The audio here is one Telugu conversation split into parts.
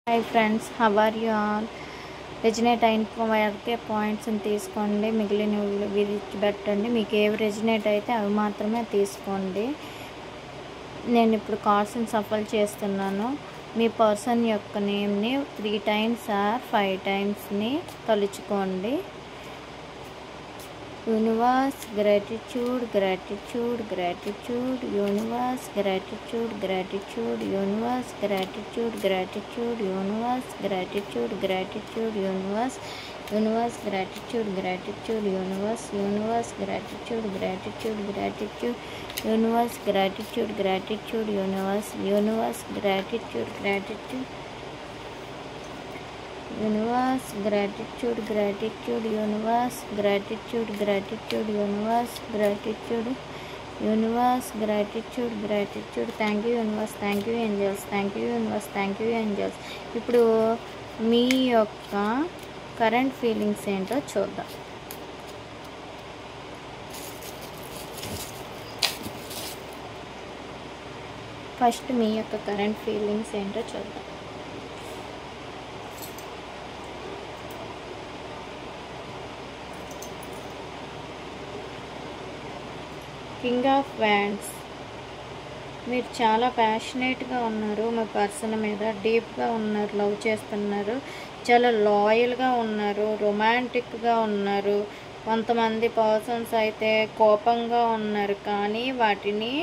Hi friends, how are you all? రెజినేట్ అయిన వరకే పాయింట్స్ని తీసుకోండి, మిగిలినవి విడిచిపెట్టండి. మీకు ఏవి రెజినేట్ అయితే అవి మాత్రమే తీసుకోండి. నేను ఇప్పుడు కార్డ్స్ని సఫల్ చేస్తున్నాను. మీ పర్సన్ యొక్క నేమ్ని 3 times ఆర్ 5 timesని తలుచుకోండి. Universe gratitude, gratitude, gratitude. Universe gratitude, gratitude. Universe gratitude, gratitude. Universe gratitude, gratitude. Universe universe gratitude, gratitude. Universe universe gratitude, gratitude, gratitude. Universe gratitude, gratitude. Universe universe gratitude, gratitude. Universe gratitude, gratitude. Universe gratitude, gratitude. Universe gratitude. Universe gratitude, gratitude. Thank you universe, thank you angels, thank you universe, thank you angels. ఇప్పుడు మీ యొక్క కరెంట్ ఫీలింగ్స్ ఏంటో చూద్దాం. ఫస్ట్ మీ యొక్క కరెంట్ ఫీలింగ్స్ ఏంటో చూద్దాం. King of wands. మీరు చాలా ప్యాషనేట్గా ఉన్నారు, మీ పర్సన్ మీద డీప్గా ఉన్నారు, లవ్ చేస్తున్నారు, చాలా లాయల్గా ఉన్నారు, రొమాంటిక్గా ఉన్నారు. కొంతమంది పర్సన్స్ అయితే కోపంగా ఉన్నారు, కానీ వాటిని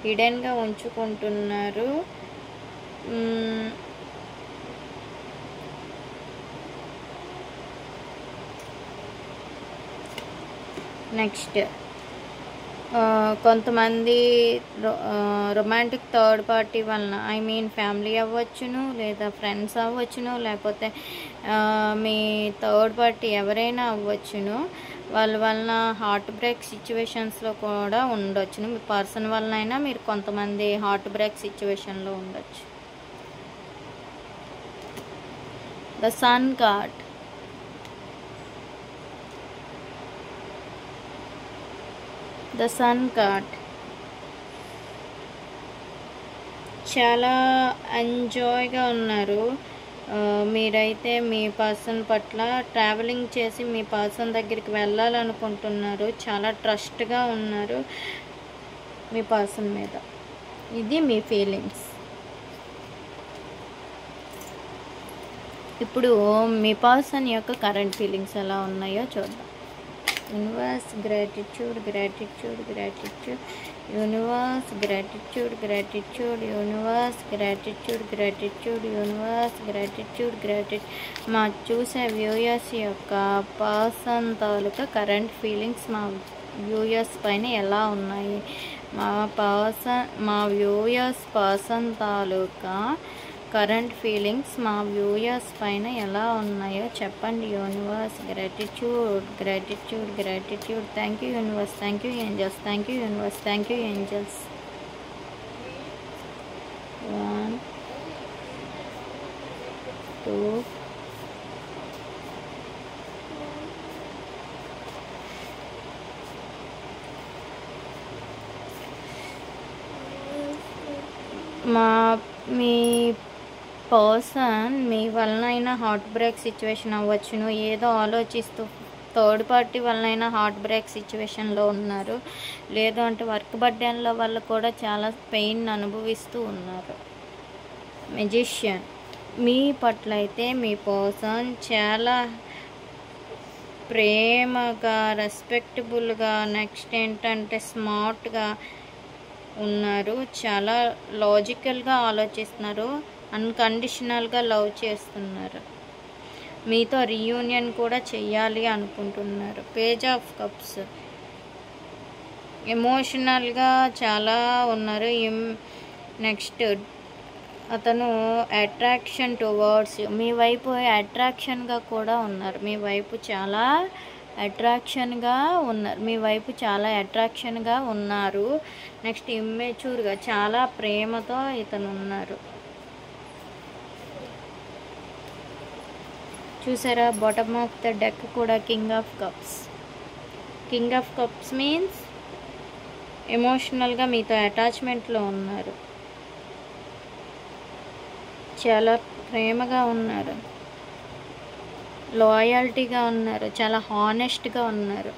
హిడెన్గా ఉంచుకుంటున్నారు. నెక్స్ట్ కొంతమంది రొమాంటిక్ థర్డ్ పార్టీ వలన, ఐ మీన్ ఫ్యామిలీ అవ్వచ్చును, లేదా ఫ్రెండ్స్ అవ్వచ్చును, లేకపోతే మీ థర్డ్ పార్టీ ఎవరైనా అవ్వచ్చును, వాళ్ళ వలన హార్ట్ బ్రేక్ సిచ్యువేషన్స్లో కూడా ఉండొచ్చును. మీ పర్సన్ వలన అయినా మీరు కొంతమంది హార్ట్ బ్రేక్ సిచ్యువేషన్లో ఉండొచ్చు. The sun card. The sun card. చాలా ఎంజాయ్గా ఉన్నారు మీరైతే. మీ పర్సన్ పట్ల ట్రావెలింగ్ చేసి మీ పర్సన్ దగ్గరికి వెళ్ళాలనుకుంటున్నారు. చాలా ట్రస్ట్గా ఉన్నారు మీ పర్సన్ మీద. ఇది మీ ఫీలింగ్స్. ఇప్పుడు మీ పర్సన్ యొక్క కరెంట్ ఫీలింగ్స్ ఎలా ఉన్నాయో చూద్దాం. Universe gratitude, gratitude, gratitude. Universe gratitude, gratitude. Universe gratitude, gratitude. Universe gratitude, gratitude. మా చూసే వ్యూయర్స్ యొక్క పర్సన్ తాలూకా కరెంట్ ఫీలింగ్స్ మా వ్యూయర్స్ పైన ఎలా ఉన్నాయి? మా వ్యూయర్స్ పర్సన్ తాలూకా కరెంట్ ఫీలింగ్స్ మా వ్యూయర్స్ పైన ఎలా ఉన్నాయో చెప్పండి. Universe gratitude, gratitude, gratitude. Thank you universe, thank you angels, thank you universe, thank you angels. 1 2 me person me వలనైనా heart break situation అవ్వచ్చును, ఏదో ఆలోచిస్తూ థర్డ్ పార్టీ వలనైనా హార్ట్ బ్రేక్ సిచ్యువేషన్లో ఉన్నారు, లేదు అంటే వర్క్ బర్డెన్ల వల్ల కూడా చాలా పెయిన్ అనుభవిస్తూ ఉన్నారు. మెజిషియన్. మీ పట్ల అయితే మీ పర్సన్ చాలా ప్రేమగా, రెస్పెక్టబుల్గా, నెక్స్ట్ ఏంటంటే స్మార్ట్గా ఉన్నారు. చాలా లాజికల్గా ఆలోచిస్తున్నారు, అన్కండిషనల్గా లవ్ చేస్తున్నారు, మీతో రీయూనియన్ కూడా చెయ్యాలి అనుకుంటున్నారు. Page of cups. ఎమోషనల్గా చాలా ఉన్నారు. నెక్స్ట్ అతను అట్రాక్షన్ టువర్డ్స్ మీ వైపు అట్రాక్షన్గా కూడా ఉన్నారు. మీ వైపు చాలా అట్రాక్షన్గా ఉన్నారు. మీ వైపు చాలా అట్రాక్షన్గా ఉన్నారు. నెక్స్ట్ ఇమ్మెచ్యూర్గా, చాలా ప్రేమతో ఇతను ఉన్నారు. చూసారా, బాటమ్ ఆఫ్ ద డెక్ కూడా king of cups. King of cups means ఎమోషనల్గా మీతో అటాచ్మెంట్లో ఉన్నారు. చాలా ప్రేమగా ఉన్నారు, లాయల్టీగా ఉన్నారు, చాలా హానెస్ట్గా ఉన్నారు.